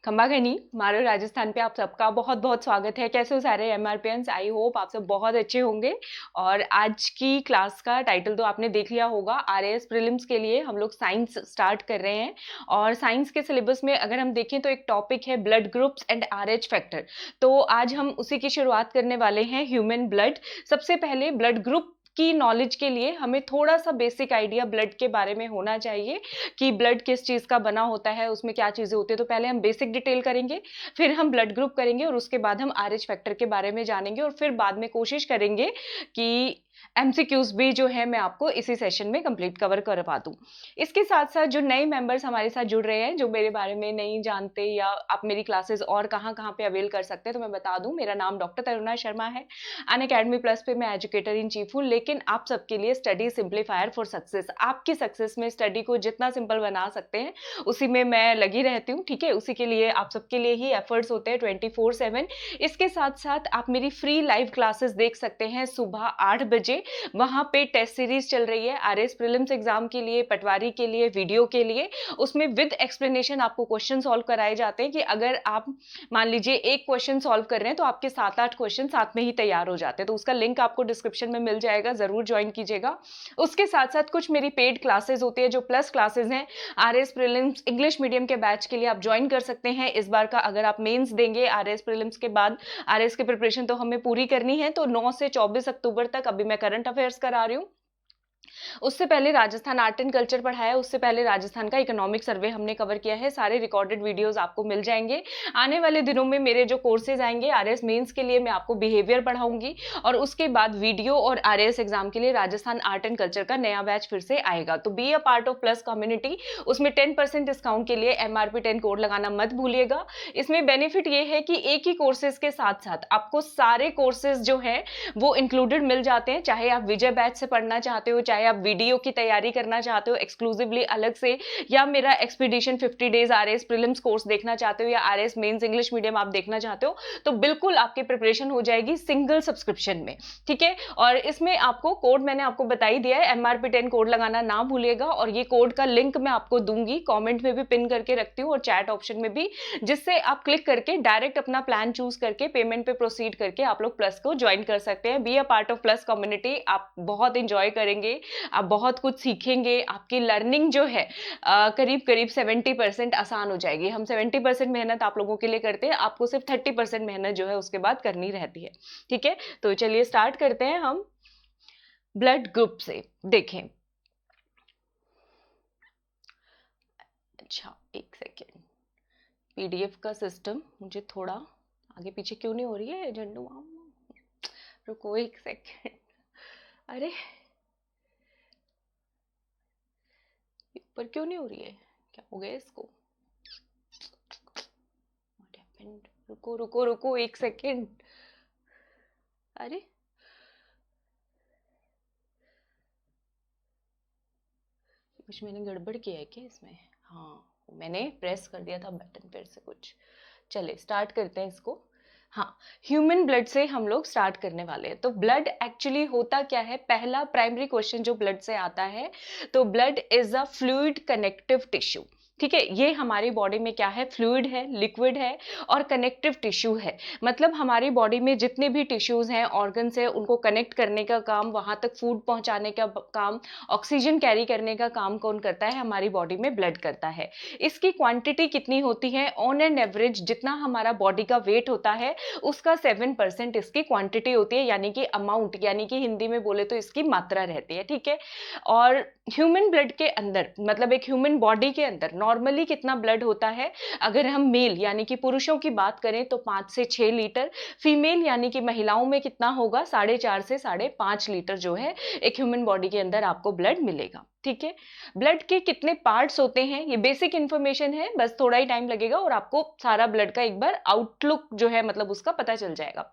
खंबागनी मारो राजस्थान पे आप सबका बहुत बहुत स्वागत है। कैसे हो सारे एमआरपीएंस? आई होप आप सब बहुत अच्छे होंगे। और आज की क्लास का टाइटल तो आपने देख लिया होगा। आरएएस प्रीलिम्स के लिए हम लोग साइंस स्टार्ट कर रहे हैं और साइंस के सिलेबस में अगर हम देखें तो एक टॉपिक है blood groups and RH factor. तो आज हम उसी की शुरुआत करने वाले हैं, ह्यूमन ब्लड। सबसे पहले ब्लड ग्रुप की नॉलेज के लिए हमें थोड़ा सा बेसिक आइडिया ब्लड के बारे में होना चाहिए कि ब्लड किस चीज़ का बना होता है, उसमें क्या चीज़ें होती है। तो पहले हम बेसिक डिटेल करेंगे, फिर हम ब्लड ग्रुप करेंगे और उसके बाद हम आरएच फैक्टर के बारे में जानेंगे और फिर बाद में कोशिश करेंगे कि एमसीक्यूज भी जो है मैं आपको इसी सेशन में कंप्लीट कवर करवा दूं। इसके साथ साथ जो नए मेंबर्स हमारे साथ जुड़ रहे हैं, जो मेरे बारे में नहीं जानते या आप मेरी क्लासेस और कहाँ कहाँ पे अवेल कर सकते हैं, तो मैं बता दूं मेरा नाम डॉक्टर तरुणा शर्मा है। अनअकैडमी प्लस पे मैं एजुकेटर इन चीफ हूँ, लेकिन आप सबके लिए स्टडी सिंप्लीफायर फॉर सक्सेस, आपकी सक्सेस में स्टडी को जितना सिंपल बना सकते हैं उसी में मैं लगी रहती हूँ। ठीक है, उसी के लिए आप सबके लिए ही एफर्ट्स होते हैं 24/7। इसके साथ साथ आप मेरी फ्री लाइव क्लासेस देख सकते हैं सुबह 8 बजे। वहां पे टेस्ट सीरीज चल रही है आरएस प्रीलिम्स एग्जाम के लिए, पटवारी के लिए, वीडियो के लिए। उसमें विद एक्सप्लेनेशन आपको क्वेश्चन सॉल्व कराए जाते हैं कि अगर आप मान लीजिए एक क्वेश्चन सॉल्व कर रहे हैं तो आपके 7-8 क्वेश्चन साथ में ही तैयार हो जाते हैं। तो उसका लिंक आपको डिस्क्रिप्शन में मिल जाएगा, जरूर ज्वाइन कीजिएगा। उसके साथ साथ कुछ मेरी पेड क्लासेस होती है जो प्लस क्लासेस हैं आरएस प्रीलिम्स इंग्लिश मीडियम के बैच के लिए, आप ज्वाइन कर सकते हैं। इस बार का अगर आप मेंस देंगे आरएस प्रीलिम्स के बाद, आरएस की प्रिपरेशन तो हमें पूरी करनी है, तो 9 से 24 अक्टूबर तक अभी मैं करंट अफेयर्स करा रही हूँ। उससे पहले राजस्थान आर्ट एंड कल्चर पढ़ाया, उससे पहले राजस्थान का इकोनॉमिक सर्वे हमने कवर किया है। सारे रिकॉर्डेड वीडियोस आपको मिल जाएंगे। आने वाले दिनों में मेरे जो कोर्सेज आएंगे आरएस मेंस के लिए, मैं आपको बिहेवियर पढ़ाऊंगी और उसके बाद वीडियो और आरएस एग्जाम के लिए राजस्थान आर्ट एंड कल्चर का नया बैच फिर से आएगा। तो be a part of plus community. उसमें 10% डिस्काउंट के लिए MRP10 कोड लगाना मत भूलिएगा। इसमें बेनिफिट ये है कि एक ही कोर्सेज के साथ साथ आपको सारे कोर्सेज जो है वो इंक्लूडेड मिल जाते हैं। चाहे आप विजय बैच से पढ़ना चाहते हो, चाहे आप वीडियो की तैयारी करना चाहते हो एक्सक्लूसिवली अलग से, या मेरा expedition 50 days RS prelims course देखना चाहते हो, या आरएस मेंस इंग्लिश मीडियम आप देखना चाहते हो, तो बिल्कुल आपकी प्रिपरेशन हो जाएगी सिंगल सब्सक्रिप्शन में। ठीक है, और इसमें आपको कोड मैंने आपको बता ही दिया है, MRP10 कोड लगाना ना भूलिएगा। और ये कोड का लिंक मैं आपको दूंगी, कॉमेंट में भी पिन करके रखती हूँ और चैट ऑप्शन में भी, जिससे आप क्लिक करके डायरेक्ट अपना प्लान चूज करके पेमेंट पे प्रोसीड करके आप लोग प्लस को ज्वाइन कर सकते हैं। Be a part of plus community. आप बहुत इंजॉय करेंगे, आप बहुत कुछ सीखेंगे, आपकी लर्निंग जो है करीब करीब 70% आसान हो जाएगी। हम 70% मेहनत आप लोगों के लिए करते हैं, आपको सिर्फ 30% मेहनत जो है उसके बाद करनी रहती है। ठीक है, तो चलिए स्टार्ट करते हैं हम ब्लड ग्रुप से। देखें, अच्छा एक सेकेंड, पीडीएफ का सिस्टम मुझे थोड़ा आगे पीछे क्यों नहीं हो रही है झंडू माम, रुको एक सेकेंड। अरे ऊपर क्यों नहीं हो रही है, क्या हो गया इसको? What happened? रुको रुको रुको एक सेकेंड। अरे कुछ मैंने गड़बड़ किया है क्या इसमें? हाँ, मैंने प्रेस कर दिया था बटन फिर से कुछ। चले स्टार्ट करते हैं इसको। हाँ, ह्यूमन ब्लड से हम लोग स्टार्ट करने वाले हैं। तो ब्लड एक्चुअली होता क्या है? पहला प्राइमरी क्वेश्चन जो ब्लड से आता है, तो blood is a fluid connective tissue. ठीक है, ये हमारी बॉडी में क्या है? फ्लूइड है, लिक्विड है और कनेक्टिव टिश्यू है। मतलब हमारी बॉडी में जितने भी टिश्यूज हैं, ऑर्गन्स हैं, उनको कनेक्ट करने का काम, वहां तक फूड पहुंचाने का काम, ऑक्सीजन कैरी करने का काम कौन करता है? हमारी बॉडी में ब्लड करता है। इसकी क्वांटिटी कितनी होती है? ऑन एन एवरेज जितना हमारा बॉडी का वेट होता है उसका 7% इसकी क्वांटिटी होती है, यानी कि अमाउंट, यानी कि हिंदी में बोले तो इसकी मात्रा रहती है। ठीक है, और ह्यूमन ब्लड के अंदर, मतलब एक ह्यूमन बॉडी के अंदर नॉर्मली कितना ब्लड होता है? अगर हम मेल यानी कि पुरुषों की बात करें तो 5 से 6 लीटर, फीमेल यानी कि महिलाओं में कितना होगा? 4.5 से 5.5 लीटर जो है एक ह्यूमन बॉडी के अंदर आपको ब्लड मिलेगा। ठीक है, ब्लड के कितने पार्ट्स होते हैं ये बेसिक इंफॉर्मेशन है, बस थोड़ा ही टाइम लगेगा और आपको सारा ब्लड का एक बार आउटलुक जो है मतलब उसका पता चल जाएगा।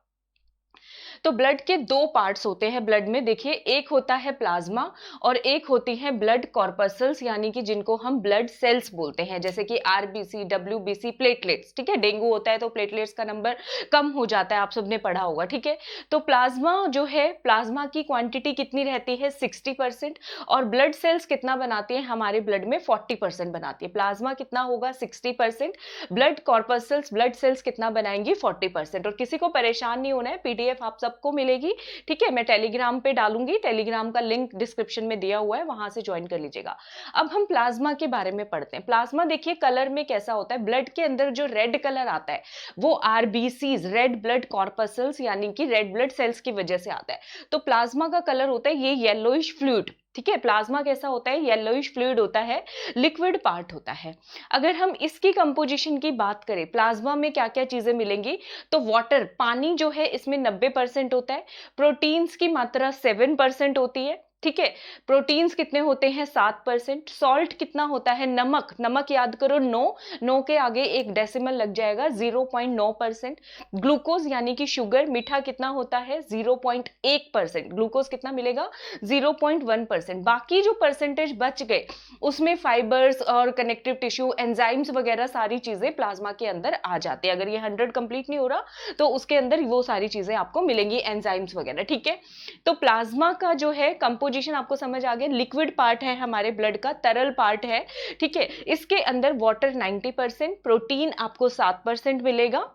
तो ब्लड के दो पार्ट्स होते हैं ब्लड में, देखिए एक होता है प्लाज्मा और एक होती है ब्लड कॉर्पसल्स, यानी कि जिनको हम ब्लड सेल्स बोलते हैं, जैसे कि आरबीसी, डब्ल्यूबीसी, प्लेटलेट्स। ठीक है, डेंगू होता है तो प्लेटलेट्स का नंबर कम हो जाता है, आप सबने पढ़ा होगा। ठीक है, तो प्लाज्मा जो है, प्लाज्मा की क्वांटिटी कितनी रहती है 60%, और ब्लड सेल्स कितना बनाती है हमारे ब्लड में 40% बनाती है। प्लाज्मा कितना होगा 60%, ब्लड कॉर्पसल्स, ब्लड सेल्स कितना बनाएंगी 40%। और किसी को परेशान नहीं होना है, पीडीएफ आप सबको मिलेगी। ठीक है, मैं टेलीग्राम पे डालूंगी, टेलीग्राम का लिंक डिस्क्रिप्शन में दिया हुआ है, वहां से ज्वाइन कर लीजिएगा। अब हम प्लाज्मा के बारे में पढ़ते हैं। प्लाज्मा देखिए कलर में कैसा होता है, ब्लड के अंदर जो रेड कलर आता है वो आरबीसीज, रेड ब्लड कॉर्पसल्स यानी कि रेड ब्लड सेल्स की वजह से आता है। तो प्लाज्मा का कलर होता है ये येलोइश फ्लूइड। ठीक है, प्लाज्मा कैसा होता है, येलोइश फ्लूइड होता है, लिक्विड पार्ट होता है। अगर हम इसकी कंपोजिशन की बात करें, प्लाज्मा में क्या क्या चीजें मिलेंगी, तो वाटर, पानी जो है इसमें 90% होता है, प्रोटीन्स की मात्रा 7% होती है। ठीक है, प्रोटीन्स कितने होते हैं 7%, सॉल्ट कितना होता है, नमक, नमक याद करो 9 के आगे एक डेसिमल लग जाएगा 0.9%, ग्लूकोज यानी कि शुगर, मीठा कितना होता है 0.1%, ग्लूकोज कितना मिलेगा 0.1%। बाकी जो परसेंटेज बच गए उसमें फाइबर्स और कनेक्टिव टिश्यू, एंजाइम्स वगैरह सारी चीजें प्लाज्मा के अंदर आ जाती है। अगर ये 100 कंप्लीट नहीं हो रहा तो उसके अंदर वो सारी चीजें आपको मिलेंगी, एंजाइम्स वगैरह। ठीक है, तो प्लाज्मा का जो है कंपोजिशन आपको समझ आ गया, लिक्विड पार्ट है हमारे ब्लड का, तरल पार्ट है। ठीक है, इसके अंदर वाटर 90%, प्रोटीन आपको 7% मिलेगा,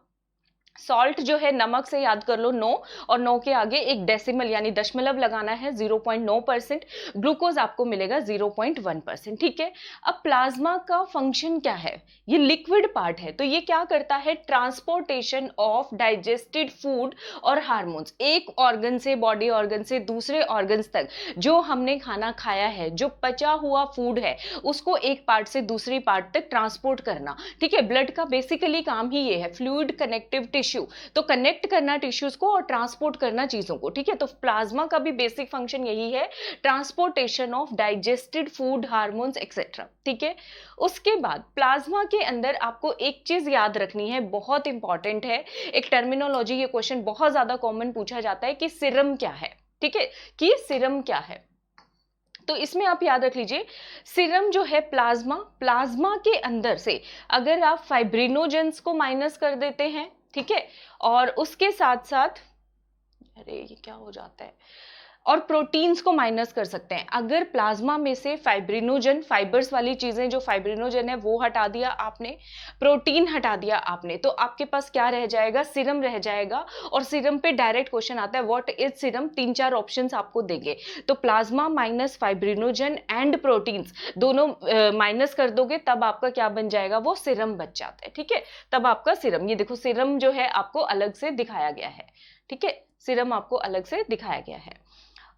सॉल्ट जो है नमक से याद कर लो 9, और 9 के आगे एक डेसिमल यानी दशमलव लगाना है 0.9%, ग्लूकोज आपको मिलेगा 0.1%। ठीक है, अब प्लाज्मा का फंक्शन क्या है, ये लिक्विड पार्ट है तो ये क्या करता है, ट्रांसपोर्टेशन ऑफ डाइजेस्टेड फूड और हार्मोन्स, एक ऑर्गन से, बॉडी ऑर्गन से दूसरे ऑर्गन्स तक, जो हमने खाना खाया है, जो पचा हुआ फूड है, उसको एक पार्ट से दूसरी पार्ट तक ट्रांसपोर्ट करना। ठीक है, ब्लड का बेसिकली काम ही ये है, फ्लूइड कनेक्टिव टिश्यू, तो कनेक्ट करना टिश्यूज को और ट्रांसपोर्ट करना चीजों को। ठीक है, तो प्लाज्मा का भी बेसिक फंक्शन यही है, transportation of digested food, hormones etcetera. ठीक है, उसके बाद प्लाज्मा के अंदर आपको एक चीज याद रखनी है, बहुत इंपॉर्टेंट है, एक टर्मिनोलॉजी, ये क्वेश्चन बहुत ज्यादा कॉमन पूछा जाता है कि सीरम क्या है। ठीक है, कि सीरम क्या है, तो इसमें आप याद रख लीजिए, सीरम जो है प्लाज्मा, प्लाज्मा के अंदर से अगर आप फाइब्रिनोजेंस को माइनस कर देते हैं, ठीक है, और उसके साथ साथ, अरे ये क्या हो जाता है, और प्रोटीन्स को माइनस कर सकते हैं। अगर प्लाज्मा में से फाइब्रिनोजन, फाइबर्स वाली चीजें, जो फाइब्रिनोजन है वो हटा दिया आपने, प्रोटीन हटा दिया आपने, तो आपके पास क्या रह जाएगा, सीरम रह जाएगा। और सीरम पे डायरेक्ट क्वेश्चन आता है व्हाट इज सीरम, 3-4 ऑप्शंस आपको देंगे, तो plasma minus fibrinogen and proteins दोनों माइनस कर दोगे तब आपका क्या बन जाएगा, वो सीरम बच जाता है। ठीक है, तब आपका सीरम, ये देखो सीरम जो है आपको अलग से दिखाया गया है। ठीक है, सीरम आपको अलग से दिखाया गया है।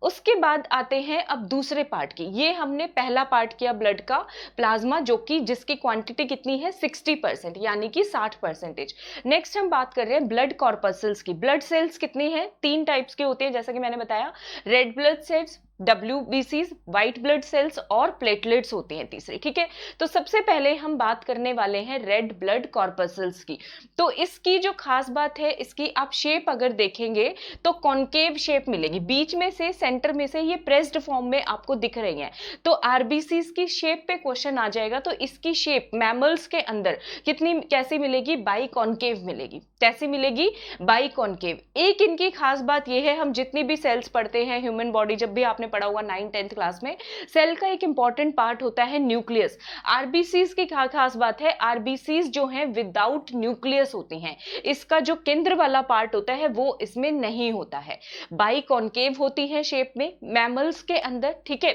उसके बाद आते हैं अब दूसरे पार्ट की, ये हमने पहला पार्ट किया ब्लड का, प्लाज्मा, जो कि जिसकी क्वांटिटी कितनी है 60% यानी कि 60%। नेक्स्ट हम बात कर रहे हैं ब्लड कॉर्पसल्स की। ब्लड सेल्स कितनी है, 3 टाइप्स के होते हैं, जैसा कि मैंने बताया, red blood cells, WBCs, white blood cells, और प्लेटलेट्स होती हैं तीसरी। ठीक है, तो सबसे पहले हम बात करने वाले हैं रेड ब्लड कॉर्पसल्स की। तो इसकी जो खास बात है, इसकी आप शेप अगर देखेंगे तो कॉन्केव शेप मिलेगी, बीच में से, सेंटर में से ये प्रेस्ड फॉर्म में आपको दिख रही हैं। तो आरबीसीज की शेप पे क्वेश्चन आ जाएगा, तो इसकी शेप मैमल्स के अंदर कितनी, कैसी मिलेगी, बाई कॉन्केव मिलेगी। कैसी मिलेगी, बाई कॉन्केव। एक इनकी खास बात ये है, हम जितनी भी सेल्स पढ़ते हैं ह्यूमन बॉडी, जब भी आपने पढ़ा हुआ 9th-10th क्लास में, सेल का एक इंपॉर्टेंट पार्ट होता है न्यूक्लियस। आरबीसीज की खास बात है, आरबीसीज जो हैं विदाउट न्यूक्लियस होती हैं, इसका जो केंद्र वाला पार्ट होता है वो इसमें नहीं होता है, बाई कॉन्केव होती है शेप में मैमल्स के अंदर। ठीक है,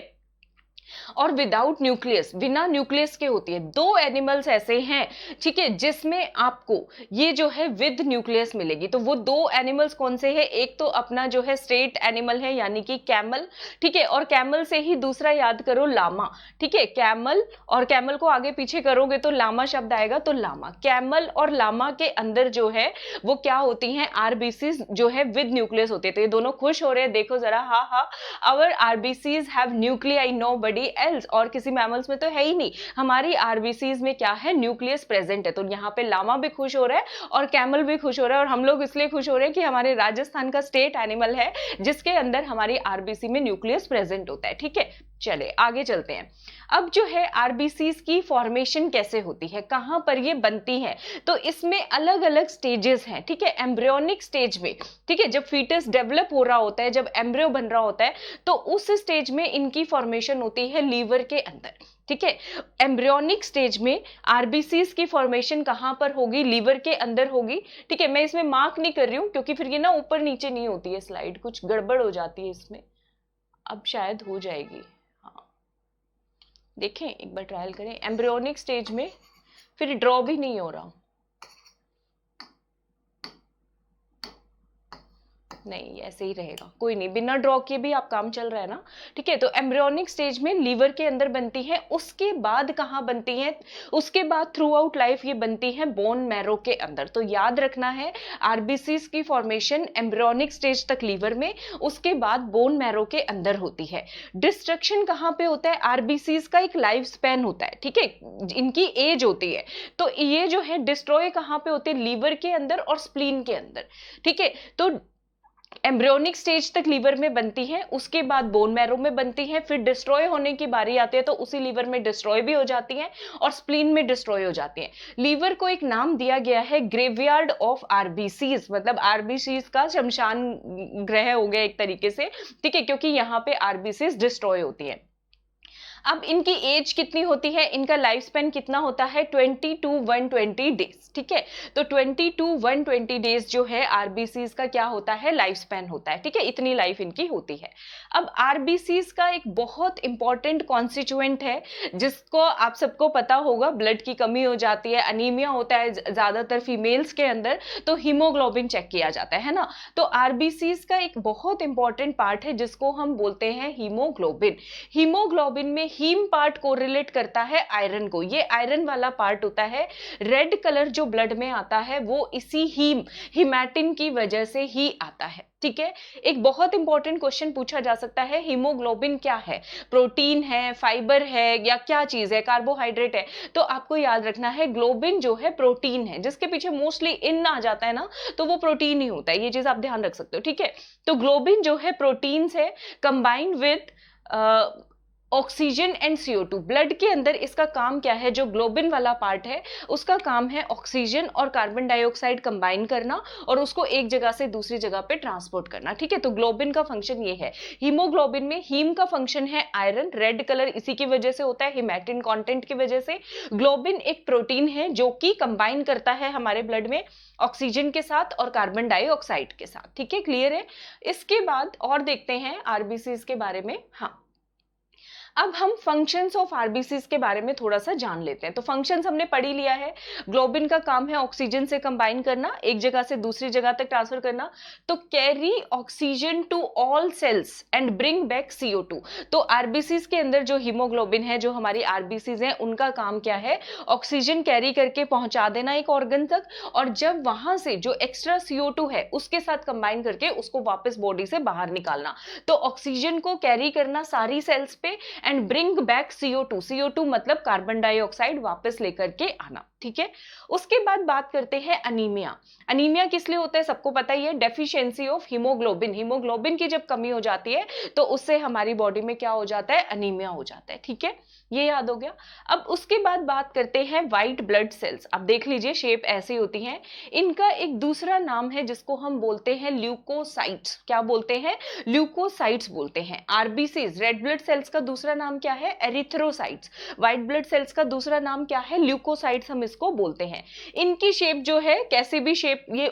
और विदाउट न्यूक्लियस, बिना न्यूक्लियस के होती है। 2 एनिमल्स ऐसे हैं, ठीक है, जिसमें आपको ये जो है विद न्यूक्लियस मिलेगी। तो वो 2 एनिमल्स कौन से हैं, एक तो अपना जो है स्टेट एनिमल है यानी कि कैमल। ठीक है, और कैमल से ही दूसरा याद करो लामा। ठीक है, कैमल, और कैमल को आगे पीछे करोगे तो लामा शब्द आएगा, तो लामा। कैमल और लामा के अंदर जो है वो क्या होती हैं, आरबीसीज जो है विद न्यूक्लियस होती है। तो ये दोनों खुश हो रहे हैं, देखो जरा, हाँ हाँ, our RBCs have nuclei, no but nobody else, और किसी मैमल्स में तो है ही नहीं। हमारी आरबीसीज में क्या है, न्यूक्लियस प्रेजेंट है। तो यहाँ पे लामा भी खुश हो रहा है और कैमल भी खुश हो रहा है, और हम लोग इसलिए खुश हो रहे हैं कि हमारे राजस्थान का स्टेट एनिमल है जिसके अंदर हमारी आरबीसी में न्यूक्लियस प्रेजेंट होता है। ठीक है, चले आगे चलते हैं। अब जो है आरबीसीज की फॉर्मेशन कैसे होती है, कहां पर ये बनती है, तो इसमें अलग अलग स्टेजेस हैं। ठीक है, एम्ब्रियोनिक स्टेज में, ठीक है, जब फीटस डेवलप हो रहा होता है, जब एम्ब्रियो बन रहा होता है, तो उस स्टेज में इनकी फॉर्मेशन होती है लीवर के अंदर। ठीक है, एम्ब्रियोनिक स्टेज में आरबीसीज की फॉर्मेशन कहां पर होगी, लीवर के अंदर होगी। ठीक है, मैं इसमें मार्क नहीं कर रही हूं क्योंकि फिर ये ना ऊपर नीचे नहीं होती है स्लाइड, कुछ गड़बड़ हो जाती है इसमें। अब शायद हो जाएगी, हाँ देखें एक बार ट्रायल करें। एम्ब्रियोनिक स्टेज में फिर ड्रॉ भी नहीं हो रहा, नहीं ऐसे ही रहेगा, कोई नहीं, बिना ड्रॉ किए भी आप काम चल रहा है ना। ठीक है, तो एम्ब्रियोनिक स्टेज में लीवर के अंदर बनती है, उसके बाद कहाँ बनती है, उसके बाद थ्रू आउट लाइफ ये बनती है बोन मैरो के अंदर। तो याद रखना है आरबीसीज की फॉर्मेशन एम्ब्रियोनिक स्टेज तक लीवर में, उसके बाद बोन मैरो के अंदर होती है। डिस्ट्रक्शन कहाँ पे होता है, आरबीसीज का एक लाइफ स्पैन होता है, ठीक है, इनकी एज होती है, तो ये जो है डिस्ट्रॉय कहाँ पे होते हैं, लीवर के अंदर और स्प्लीन के अंदर। ठीक है, तो एम्ब्रियोनिक स्टेज तक लीवर में बनती है, उसके बाद बोन मैरो में बनती है, फिर डिस्ट्रॉय होने की बारी आती है तो उसी लीवर में डिस्ट्रॉय भी हो जाती है और स्प्लीन में डिस्ट्रॉय हो जाती है। लीवर को एक नाम दिया गया है ग्रेवयार्ड ऑफ आरबीसीज, मतलब आरबीसीज का शमशान गृह हो गया एक तरीके से। ठीक है, क्योंकि यहाँ पे आरबीसीज डिस्ट्रॉय होती है। अब इनकी एज कितनी होती है, इनका लाइफ स्पेन कितना होता है, 20 to 120 डेज। ठीक है, तो 20 to 120 डेज जो है आरबीसीज का क्या होता है, लाइफ स्पेन होता है। ठीक है, इतनी लाइफ इनकी होती है। अब आरबीसीज का एक बहुत इंपॉर्टेंट कॉन्स्टिट्यूएंट है जिसको आप सबको पता होगा, ब्लड की कमी हो जाती है, अनीमिया होता है ज्यादातर फीमेल्स के अंदर, तो हीमोग्लोबिन चेक किया जाता है ना। तो आरबीसीज का एक बहुत इंपॉर्टेंट पार्ट है जिसको हम बोलते हैं हीमोग्लोबिन। हीमोग्लोबिन में हीम पार्ट कोरिलेट करता है आयरन को, ये आयरन वाला पार्ट होता है। रेड कलर जो ब्लड में आता है वो इसी हीमैटिन की वजह से ही आता है। ठीक है, एक बहुत इंपॉर्टेंट क्वेश्चन पूछा जा सकता है, हीमोग्लोबिन क्या है, प्रोटीन है, फाइबर है, या क्या चीज है, कार्बोहाइड्रेट है। तो आपको याद रखना है ग्लोबिन जो है प्रोटीन है, जिसके पीछे मोस्टली इन आ जाता है ना, तो वो प्रोटीन ही होता है, ये चीज आप ध्यान रख सकते हो। ठीक है, तो ग्लोबिन जो है प्रोटीन है combined with oxygen and CO2। Blood के अंदर इसका काम क्या है, जो ग्लोबिन वाला पार्ट है उसका काम है ऑक्सीजन और कार्बन डाइऑक्साइड कंबाइन करना और उसको एक जगह से दूसरी जगह पे ट्रांसपोर्ट करना। ठीक है, तो ग्लोबिन का फंक्शन ये है। हीमोग्लोबिन में हीम का फंक्शन है आयरन, रेड कलर इसी की वजह से होता है, हिमैटिन कंटेंट की वजह से। ग्लोबिन एक प्रोटीन है जो कि कंबाइन करता है हमारे ब्लड में ऑक्सीजन के साथ और कार्बन डाइऑक्साइड के साथ। ठीक है, क्लियर है। इसके बाद और देखते हैं आरबीसीज के बारे में। हाँ, अब हम फंक्शंस ऑफ आरबीसीज के बारे में थोड़ा सा जान लेते हैं। तो फंक्शंस हमने पढ़ ही लिया है, ग्लोबिन का काम है ऑक्सीजन से कंबाइन करना, एक जगह से दूसरी जगह तक ट्रांसफर करना, तो carry oxygen to all cells and bring back CO2। तो आरबीसीज के अंदर जो हीमोग्लोबिन है, जो हमारी आरबीसीज है, उनका काम क्या है, ऑक्सीजन कैरी करके पहुंचा देना एक ऑर्गन तक, और जब वहां से जो एक्स्ट्रा CO2 है उसके साथ कंबाइन करके उसको वापस बॉडी से बाहर निकालना। तो ऑक्सीजन को कैरी करना सारी सेल्स पे एंड ब्रिंग बैक CO2 मतलब कार्बन डाइऑक्साइड वापस लेकर के आना। ठीक है, उसके बाद बात करते हैं अनीमिया। अनीमिया किस लिए होता है, सबको पता ही है, डेफिशिएंसी ऑफ हीमोग्लोबिन। हीमोग्लोबिन की जब कमी हो जाती है तो उससे हमारी बॉडी में क्या हो जाता है, अनीमिया हो जाता है। ठीक है, ये याद हो गया। अब उसके बाद बात करते हैं व्हाइट ब्लड सेल्स। अब देख लीजिए शेप ऐसी होती हैं, इनका एक दूसरा नाम है जिसको हम बोलते हैं ल्यूकोसाइट्स। क्या बोलते हैं, ल्यूकोसाइट्स बोलते हैं। आरबीसीज रेड ब्लड सेल्स का दूसरा नाम क्या है, एरिथ्रोसाइट्स। व्हाइट ब्लड सेल्स का दूसरा नाम क्या है, ल्यूकोसाइट्स हम इसको बोलते हैं। इनकी शेप जो है, कैसे भी शेप ये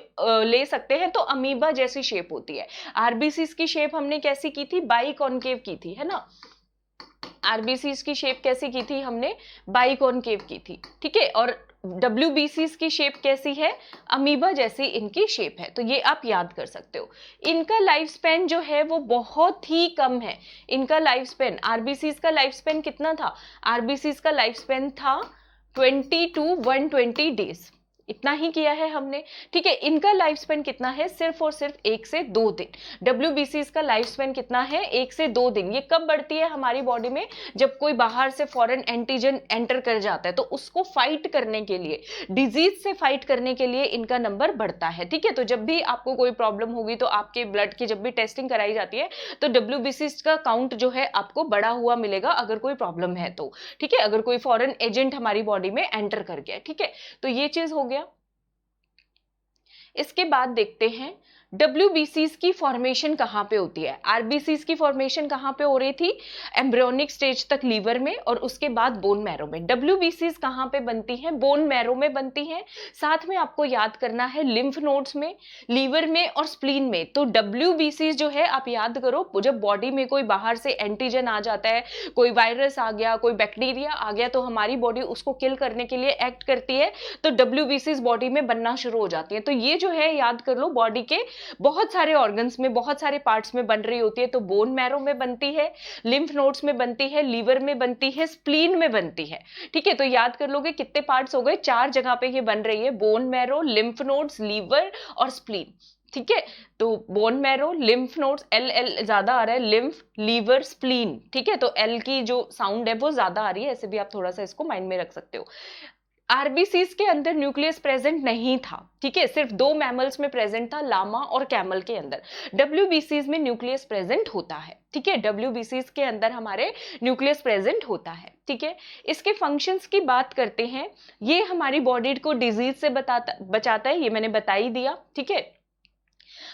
ले सकते हैं, तो अमीबा जैसी शेप होती है। आरबीसीज की शेप हमने कैसी की थी, बाइकॉनकेव की थी, है ना। आरबीसीज की शेप कैसी की थी हमने, बाइकॉनकेव की थी। ठीक है, और WBCs की शेप कैसी है, अमीबा जैसी इनकी शेप है। तो ये आप याद कर सकते हो। इनका लाइफ स्पेन जो है वो बहुत ही कम है। इनका लाइफ स्पेन, आरबीसीज का लाइफ स्पेन कितना था, आरबीसीज का लाइफ स्पेन था 20 to 120 डेज। इतना ही किया है हमने, ठीक है। इनका लाइफ स्पेन कितना है, सिर्फ और सिर्फ 1 से 2 दिन। WBCs का लाइफ स्पेन कितना है, 1 से 2 दिन। ये कब बढ़ती है हमारी बॉडी में, जब कोई बाहर से फॉरेन एंटीजन एंटर कर जाता है, तो उसको फाइट करने के लिए, डिजीज से फाइट करने के लिए इनका नंबर बढ़ता है, ठीक है। तो जब भी आपको कोई प्रॉब्लम होगी तो आपके ब्लड की जब भी टेस्टिंग कराई जाती है तो WBCs का काउंट जो है आपको बढ़ा हुआ मिलेगा, अगर कोई प्रॉब्लम है तो, ठीक है, अगर कोई फॉरेन एजेंट हमारी बॉडी में एंटर कर गया, ठीक है। तो ये चीज हो गया। इसके बाद देखते हैं WBCs की फॉर्मेशन कहां पे होती है। RBCs की फॉर्मेशन कहां पे हो रही थी, एम्ब्रियोनिक स्टेज तक लीवर में और उसके बाद बोन मैरो में। WBCs कहां पे बनती हैं, बोन मैरो में बनती हैं। साथ में आपको याद करना है लिम्फ नोड्स में, लीवर में और स्प्लीन में। तो WBCs जो है आप याद करो, जब बॉडी में कोई बाहर से एंटीजन आ जाता है, कोई वायरस आ गया, कोई बैक्टीरिया आ गया, तो हमारी बॉडी उसको किल करने के लिए एक्ट करती है, तो WBCs बॉडी में बनना शुरू हो जाती है। तो ये जो है याद कर लो, बॉडी के बहुत सारे ऑर्गन्स में, बहुत सारे पार्ट्स में बन रही होती है। तो बोन मैरो में बनती है, लिम्फ नोड्स में बनती है, लीवर में बनती है, स्प्लीन में बनती है, ठीक है। तो याद कर लोगे कितने पार्ट्स हो गए, 4 जगह पे ये बन रही है, bone marrow, lymph nodes, liver और स्प्लीन, ठीक है। तो बोन मैरो, लिम्फ नोड्स, एल एल ज्यादा आ रहा है, लिम्फ, लीवर, स्प्लीन, ठीक है। तो एल की जो साउंड है वो ज्यादा आ रही है, ऐसे भी आप थोड़ा सा इसको माइंड में रख सकते हो। RBCs के अंदर न्यूक्लियस प्रेजेंट नहीं था, ठीक है, सिर्फ 2 मैमल्स में प्रेजेंट था, लामा और कैमल के अंदर। WBCs में न्यूक्लियस प्रेजेंट होता है, ठीक है। WBCs के अंदर हमारे न्यूक्लियस प्रेजेंट होता है, ठीक है। इसके फंक्शंस की बात करते हैं। ये हमारी बॉडी को डिजीज से बचाता है, ये मैंने बता ही दिया, ठीक है।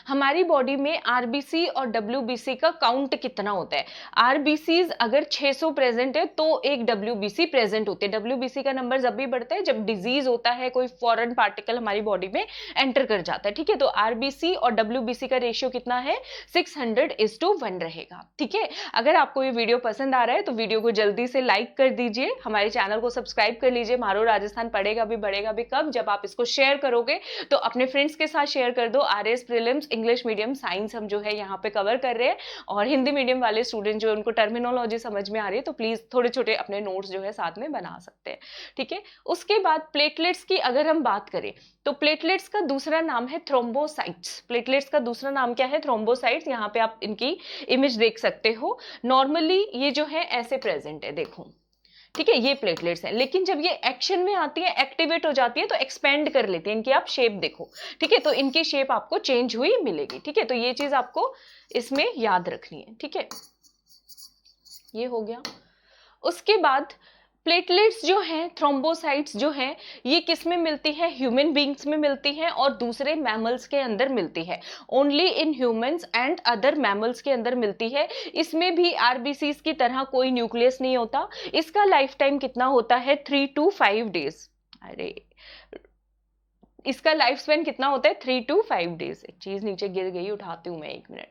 हमारी बॉडी में RBC और WBC का काउंट कितना होता है। RBCs अगर 600 प्रेजेंट है तो एक WBC प्रेजेंट होते हैं। WBC का नंबर जब भी बढ़ता है जब डिजीज होता है, कोई फॉरेन पार्टिकल हमारी बॉडी में एंटर कर जाता है, ठीक है। तो RBC और WBC का रेशियो कितना है, 600:1 रहेगा, ठीक है। अगर आपको ये वीडियो पसंद आ रहा है तो वीडियो को जल्दी से लाइक कर दीजिए, हमारे चैनल को सब्सक्राइब कर लीजिए। मारो राजस्थान पढ़ेगा भी बढ़ेगा भी कब, जब आप इसको शेयर करोगे। तो अपने फ्रेंड्स के साथ शेयर कर दो। RS prelims, English medium, science हम जो है यहाँ पे कवर कर रहे हैं, और हिंदी मीडियम वाले स्टूडेंट जो उनको टर्मिनोलॉजी समझ में आ रही है तो प्लीज थोड़े छोटे अपने नोट्स जो है साथ में बना सकते हैं, ठीक है। उसके बाद प्लेटलेट्स की अगर हम बात करें तो प्लेटलेट्स का दूसरा नाम है थ्रोम्बोसाइट्स। प्लेटलेट्स का दूसरा नाम क्या है, थ्रोम्बोसाइट्स। यहाँ पे आप इनकी इमेज देख सकते हो। नॉर्मली ये जो है ऐसे प्रेजेंट है, देखो, ठीक है, ये प्लेटलेट्स हैं। लेकिन जब ये एक्शन में आती है, एक्टिवेट हो जाती है, तो एक्सपेंड कर लेती है। इनकी आप शेप देखो, ठीक है, तो इनकी शेप आपको चेंज हुई मिलेगी, ठीक है। तो ये चीज आपको इसमें याद रखनी है, ठीक है। ये हो गया। उसके बाद प्लेटलेट्स जो हैं, थ्रोम्बोसाइट्स जो हैं, ये किस में मिलती है, ह्यूमन बींग्स में मिलती हैं और दूसरे मैमल्स के अंदर मिलती है। Only in humans and other mammals के अंदर मिलती है। इसमें भी RBCs की तरह कोई न्यूक्लियस नहीं होता। इसका लाइफ टाइम कितना होता है, 3 to 5 डेज। अरे, इसका लाइफ स्पेन कितना होता है, 3 to 5 डेज। एक चीज नीचे गिर गई, उठाती हूं मैं, 1 मिनट।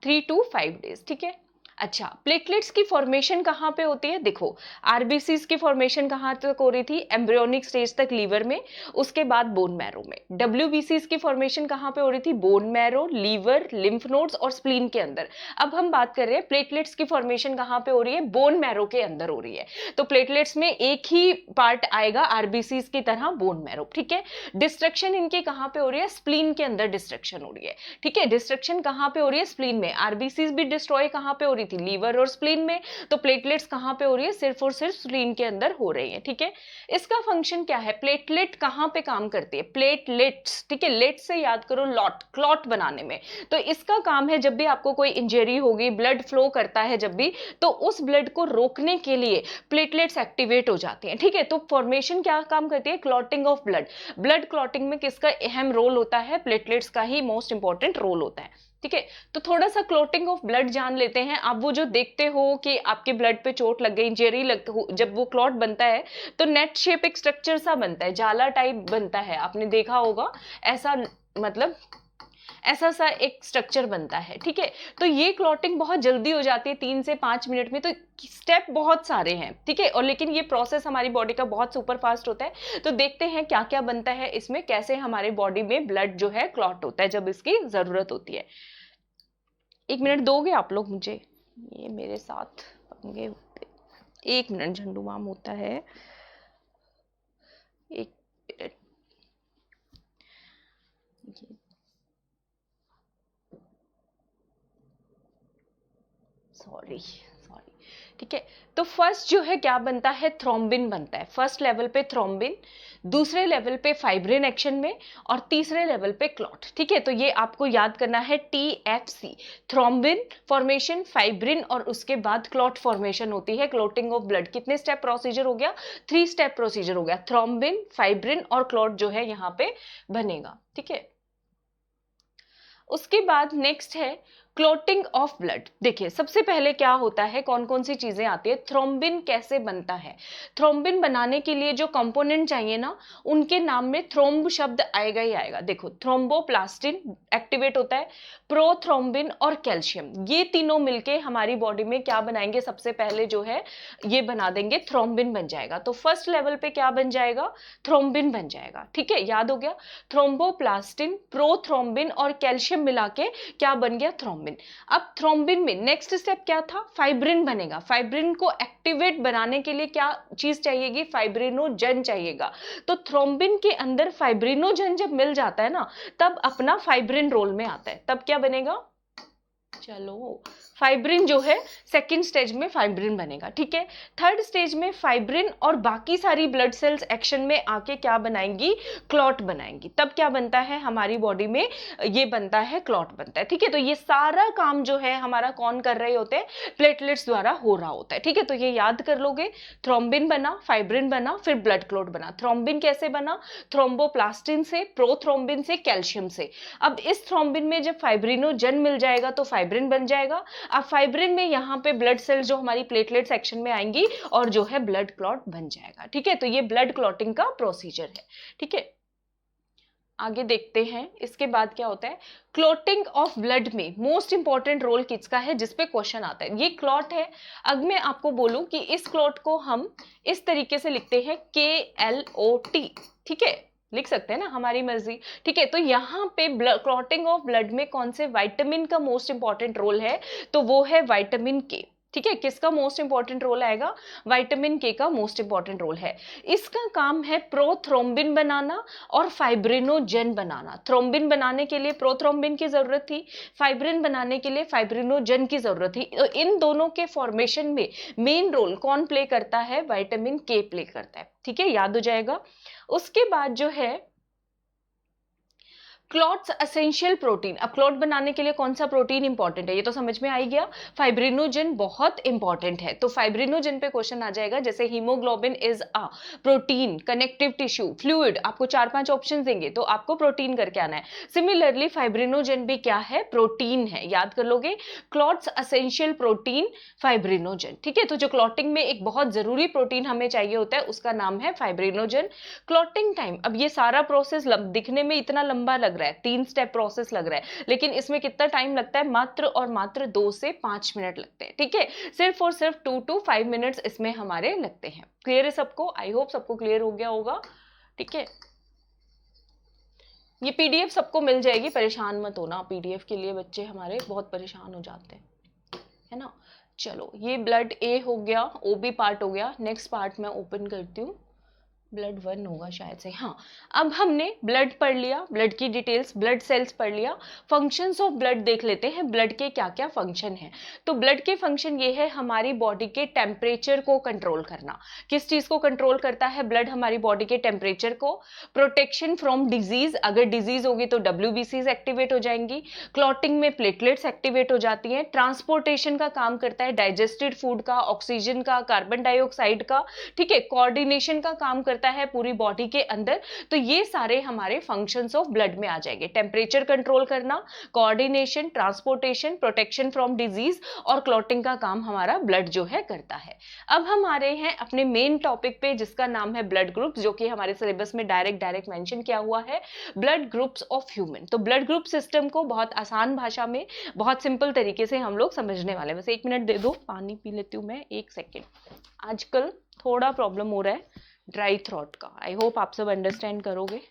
3 to 5 डेज, ठीक है। अच्छा, प्लेटलेट्स की फॉर्मेशन कहाँ पे होती है, देखो, RBCs की फॉर्मेशन कहाँ तक हो रही थी, एम्ब्रियोनिक स्टेज तक लीवर में, उसके बाद बोन मैरो में। WBCs की फॉर्मेशन कहाँ पे हो रही थी, bone marrow, liver, lymph nodes और स्प्लीन के अंदर। अब हम बात कर रहे हैं प्लेटलेट्स की फॉर्मेशन कहाँ पे हो रही है, बोन मैरो के अंदर हो रही है। तो प्लेटलेट्स में एक ही पार्ट आएगा RBCs की तरह, बोन मैरो, ठीक है। डिस्ट्रक्शन इनकी कहाँ पे हो रही है, स्प्लीन के अंदर डिस्ट्रक्शन हो रही है, ठीक है। डिस्ट्रक्शन कहाँ पे हो रही है, स्प्लीन में। RBCs भी डिस्ट्रॉय कहाँ पे हो रही थी, लीवर और स्प्लीन में। तो प्लेटलेट्स कहां पे हो रही है, सिर्फ और सिर्फ स्प्लीन के अंदर हो रही है, ठीक है। इसका फंक्शन क्या है, प्लेटलेट कहां पे काम करती है, प्लेटलेट्स, ठीक है, लेट से याद करो, लॉट, क्लॉट बनाने में। तो इसका काम है, जब भी आपको कोई इंजरी होगी, ब्लड फ्लो करता है जब भी, तो उस ब्लड को रोकने के लिए प्लेटलेट्स एक्टिवेट हो जाती हैं, ठीक है। तो फॉर्मेशन क्या काम करती है, clotting of blood. Blood clotting में किसका अहम रोल होता है, प्लेटलेट्स का ही मोस्ट इंपॉर्टेंट रोल होता है, ठीक है। तो थोड़ा सा क्लॉटिंग ऑफ ब्लड जान लेते हैं। आप वो जो देखते हो कि आपके ब्लड पे चोट लग गई, इंजरी जब वो क्लॉट बनता है तो नेट शेप एक स्ट्रक्चर सा बनता है, जाला टाइप बनता है, आपने देखा होगा ऐसा, मतलब ऐसा सा एक स्ट्रक्चर बनता है, ठीक है। तो ये क्लॉटिंग बहुत जल्दी हो जाती है, 3 से 5 मिनट में। तो स्टेप बहुत सारे हैं, ठीक है, और लेकिन ये प्रोसेस हमारी बॉडी का बहुत सुपर फास्ट होता है। तो देखते हैं क्या क्या बनता है इसमें, कैसे हमारे बॉडी में ब्लड जो है क्लॉट होता है जब इसकी जरूरत होती है। 1 मिनट दोगे आप लोग मुझे, ये मेरे साथ होंगे, 1 मिनट, झंडू माम होता है, 1 मिनट। सॉरी सॉरी, ठीक है। तो फर्स्ट जो है क्या बनता है, थ्रोम्बिन बनता है। फर्स्ट लेवल पे थ्रोम्बिन, दूसरे लेवल पे फाइब्रिन एक्शन में, और तीसरे लेवल पे क्लॉट, ठीक है। तो ये आपको याद करना है, TFC, थ्रोम्बिन फॉर्मेशन, फाइब्रिन, और उसके बाद क्लॉट फॉर्मेशन होती है, क्लॉटिंग ऑफ ब्लड। कितने स्टेप प्रोसीजर हो गया, 3 स्टेप प्रोसीजर हो गया। थ्रोम्बिन, फाइब्रिन और क्लॉट जो है यहाँ पे बनेगा, ठीक है। उसके बाद नेक्स्ट है क्लॉटिंग ऑफ ब्लड। देखिए सबसे पहले क्या होता है, कौन कौन सी चीजें आती है, थ्रोम्बिन कैसे बनता है। थ्रोम्बिन बनाने के लिए जो कंपोनेंट चाहिए ना, उनके नाम में थ्रोम्ब शब्द आएगा ही आएगा। देखो थ्रोम्बोप्लास्टिन एक्टिवेट होता है, प्रोथ्रोम्बिन और कैल्शियम, ये तीनों मिलके हमारी बॉडी में क्या बनाएंगे, सबसे पहले जो है ये बना देंगे, थ्रोम्बिन बन जाएगा। तो फर्स्ट लेवल पे क्या बन जाएगा, थ्रोम्बिन बन जाएगा, ठीक है, याद हो गया। थ्रोम्बोप्लास्टिन, प्रोथ्रोम्बिन और कैल्शियम मिला के क्या बन गया, थ्रोम्बिन। अब थ्रोम्बिन में नेक्स्ट स्टेप क्या था, फाइब्रिन बनेगा। फाइब्रिन को एक्टिवेट बनाने के लिए क्या चीज चाहिएगी, फाइब्रिनोजन चाहिएगा। तो थ्रोम्बिन के अंदर फाइब्रिनोजन जब मिल जाता है ना, तब अपना फाइब्रिन रोल में आता है, तब क्या बनेगा, चलो फाइब्रिन जो है सेकेंड स्टेज में फाइब्रिन बनेगा, ठीक है। थर्ड स्टेज में फाइब्रिन और बाकी सारी ब्लड सेल्स एक्शन में आके क्या बनाएंगी, क्लॉट बनाएंगी। तब क्या बनता है हमारी बॉडी में, ये बनता है, क्लॉट बनता है, ठीक है। तो ये सारा काम जो है हमारा कौन कर रहे होते हैं, प्लेटलेट्स द्वारा हो रहा होता है, ठीक है। तो ये याद कर लोगे, थ्रोम्बिन बना, फाइब्रिन बना, फिर ब्लड क्लॉट बना। थ्रोम्बिन कैसे बना, थ्रोम्बोप्लास्टिन से, प्रोथ्रोम्बिन से, कैल्शियम से। अब इस थ्रोम्बिन में जब फाइब्रिनोजन मिल जाएगा तो फाइब्रिन बन जाएगा। अब फाइब्रिन में यहाँ पे ब्लड सेल्स जो हमारी प्लेटलेट सेक्शन में आएंगी और जो है ब्लड क्लॉट बन जाएगा, ठीक है। तो ये ब्लड क्लॉटिंग का प्रोसीजर है, ठीक है। आगे देखते हैं इसके बाद क्या होता है, क्लॉटिंग ऑफ ब्लड में मोस्ट इंपॉर्टेंट रोल किसका है, जिसपे क्वेश्चन आता है, ये क्लॉट है। अब मैं आपको बोलूं कि इस क्लॉट को हम इस तरीके से लिखते हैं, KLOT, ठीक है, लिख सकते हैं ना, हमारी मर्जी, ठीक है। तो यहाँ पे क्लॉटिंग ऑफ ब्लड में कौन से विटामिन का मोस्ट इंपॉर्टेंट रोल है, तो वो है विटामिन के, ठीक है। किसका मोस्ट इंपॉर्टेंट रोल आएगा, विटामिन के का मोस्ट इंपॉर्टेंट रोल है। इसका काम है प्रोथ्रोम्बिन बनाना और फाइब्रिनोजन बनाना। थ्रोम्बिन बनाने के लिए प्रोथ्रोम्बिन की जरूरत थी, फाइब्रिन बनाने के लिए फाइब्रिनोजन की जरूरत थी। तो इन दोनों के फॉर्मेशन में मेन रोल कौन प्ले करता है, विटामिन के प्ले करता है, ठीक है, याद हो जाएगा। उसके बाद जो है क्लॉट्स एसेंशियल प्रोटीन। अब क्लॉट बनाने के लिए कौन सा प्रोटीन इंपॉर्टेंट है, ये तो समझ में आ ही गया, फाइब्रिनोजन बहुत इंपॉर्टेंट है। तो फाइब्रिनोजन पे क्वेश्चन आ जाएगा, जैसे haemoglobin is a protein, connective tissue, fluid, आपको 4-5 ऑप्शन देंगे तो आपको प्रोटीन करके आना है। सिमिलरली फाइब्रिनोजन भी क्या है, प्रोटीन है, याद कर लोगे, क्लॉट्स एसेंशियल प्रोटीन फाइब्रिनोजन, ठीक है। तो जो क्लॉटिंग में एक बहुत जरूरी प्रोटीन हमें चाहिए होता है उसका नाम है फाइब्रिनोजन। क्लॉटिंग टाइम, अब ये सारा प्रोसेस दिखने में इतना लंबा लग रहा है, 3 स्टेप प्रोसेस लग रहा है, लेकिन इसमें कितना टाइम लगता है, मात्र और मात्र 2 से 5 मिनट लगते हैं, ठीक है। सिर्फ और सिर्फ 2 to 5 मिनट्स इसमें हमारे लगते हैं। क्लियर है सबको, आई होप सबको क्लियर हो गया होगा, ठीक है। ये PDF सबको मिल जाएगी, परेशान मत होना, PDF के लिए बच्चे हमारे बहुत परेशान हो जाते हैं, है ना। चलो ये ब्लड ए हो गया, OB पार्ट हो गया। नेक्स्ट पार्ट मैं ओपन करती हूँ, ब्लड 1 होगा शायद से, हाँ। अब हमने ब्लड पढ़ लिया, ब्लड की डिटेल्स, ब्लड सेल्स पढ़ लिया, फंक्शंस ऑफ ब्लड देख लेते हैं, ब्लड के क्या क्या फंक्शन है। तो ब्लड के फंक्शन ये है, हमारी बॉडी के टेम्परेचर को कंट्रोल करना। किस चीज को कंट्रोल करता है ब्लड, हमारी बॉडी के टेम्परेचर को। प्रोटेक्शन फ्रॉम डिजीज, अगर डिजीज होगी तो WBCs एक्टिवेट हो जाएंगी। क्लॉटिंग में प्लेटलेट्स एक्टिवेट हो जाती हैं। ट्रांसपोर्टेशन का काम करता है, डाइजेस्टेड फूड का, ऑक्सीजन का, कार्बन डाइऑक्साइड का, ठीक है। कोऑर्डिनेशन का काम करता है पूरी बॉडी के अंदर। तो ये सारे हमारे फंक्शंस ऑफ ब्लड में आ जाएंगे, टेम्परेचर कंट्रोल करना, coordination, transportation, protection from disease और क्लॉटिंग का काम हमारा ब्लड जो है करता है। अब हम आ रहे हैं अपने मेन टॉपिक पे, जिसका नाम है ब्लड ग्रुप्स, जो कि हमारे सिलेबस में डायरेक्ट मेंशन किया हुआ है, ब्लड ग्रुप्स ऑफ ह्यूमन। तो ब्लड ग्रुप सिस्टम को बहुत आसान भाषा में, बहुत सिंपल तरीके से हम लोग समझने वाले हैं। बस 1 मिनट दे दो, पानी पी लेती हूँ मैं, 1 सेकेंड। आजकल थोड़ा प्रॉब्लम हो रहा है ड्राई थ्रोट का, आई होप आप सब अंडरस्टैंड करोगे।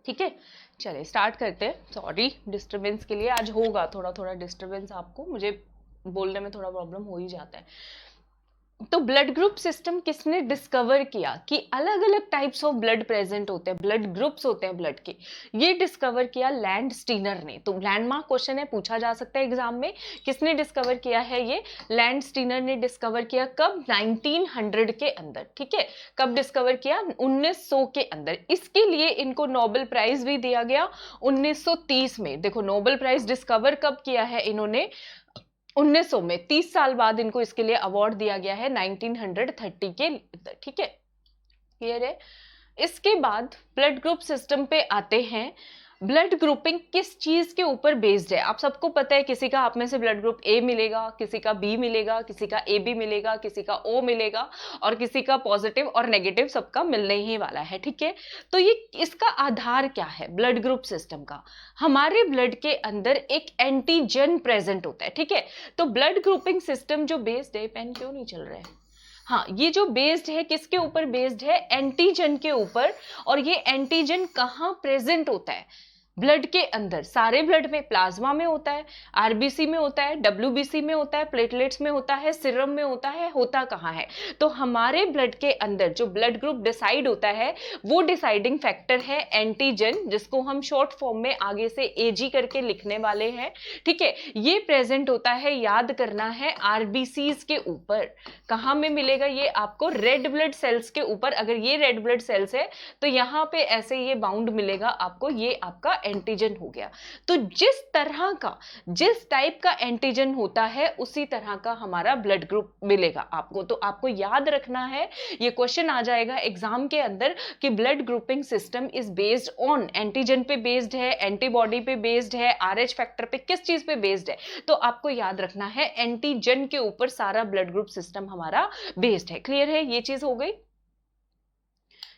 ठीक है, चलिए स्टार्ट करते हैं। सॉरी डिस्टरबेंस के लिए, आज होगा थोड़ा थोड़ा डिस्टरबेंस, आपको मुझे बोलने में थोड़ा प्रॉब्लम हो ही जाता है। तो ब्लड ग्रुप सिस्टम किसने डिस्कवर किया कि अलग अलग टाइप्स ऑफ ब्लड प्रेजेंट होते हैं, ब्लड ग्रुप्स होते हैं ब्लड के, ये डिस्कवर किया लैंड स्टीनर ने। तो लैंडमार्क क्वेश्चन है, पूछा जा सकता है एग्जाम में, किसने डिस्कवर किया है ये? लैंड स्टीनर ने डिस्कवर किया। कब? 1900 के अंदर। ठीक है, कब डिस्कवर किया? 1900 के अंदर। इसके लिए इनको नोबेल प्राइज भी दिया गया 1930 में। देखो नोबेल प्राइज डिस्कवर कब किया है इन्होंने? 1900 में। 30 साल बाद इनको इसके लिए अवार्ड दिया गया है 1930 के। ठीक है, क्लियर है। इसके बाद ब्लड ग्रुप सिस्टम पे आते हैं। ब्लड ग्रुपिंग किस चीज के ऊपर बेस्ड है? आप सबको पता है, किसी का आप में से ब्लड ग्रुप ए मिलेगा, किसी का बी मिलेगा, किसी का ए बी मिलेगा, किसी का ओ मिलेगा, और किसी का पॉजिटिव और नेगेटिव सबका मिलने ही वाला है। ठीक है, तो ये इसका आधार क्या है ब्लड ग्रुप सिस्टम का? हमारे ब्लड के अंदर एक एंटीजन प्रेजेंट होता है। ठीक है, तो ब्लड ग्रुपिंग सिस्टम जो बेस्ड है, पेन क्यों नहीं चल रहा है? हाँ, ये जो बेस्ड है किसके ऊपर बेस्ड है? एंटीजन के ऊपर। और ये एंटीजन कहाँ प्रेजेंट होता है? ब्लड के अंदर। सारे ब्लड में, प्लाज्मा में होता है, आरबीसी में होता है, डब्ल्यूबीसी में होता है, प्लेटलेट्स में होता है, सीरम में होता है, होता कहाँ है? तो हमारे ब्लड के अंदर जो ब्लड ग्रुप डिसाइड होता है, वो डिसाइडिंग फैक्टर है एंटीजन, जिसको हम शॉर्ट फॉर्म में आगे से एजी करके लिखने वाले हैं। ठीक है, ये प्रेजेंट होता है, याद करना है, आरबीसीज के ऊपर। कहाँ में मिलेगा ये आपको? रेड ब्लड सेल्स के ऊपर। अगर ये रेड ब्लड सेल्स है तो यहाँ पे ऐसे ये बाउंड मिलेगा आपको, ये आपका एंटीजन हो गया। तो जिस तरह का, जिस टाइप का एंटीजन होता है, उसी तरह का हमारा ब्लड ग्रुप मिलेगा आपको। तो आपको याद रखना है, ये क्वेश्चन आ जाएगा एग्जाम के अंदर कि blood grouping system is based on, antigen पे बेस्ड है, एंटीबॉडी पे बेस्ड है, आरएच फैक्टर पे, किस चीज पे बेस्ड है? तो आपको याद रखना है एंटीजन के ऊपर सारा ब्लड ग्रुप सिस्टम हमारा बेस्ड है। क्लियर है, ये चीज हो गई।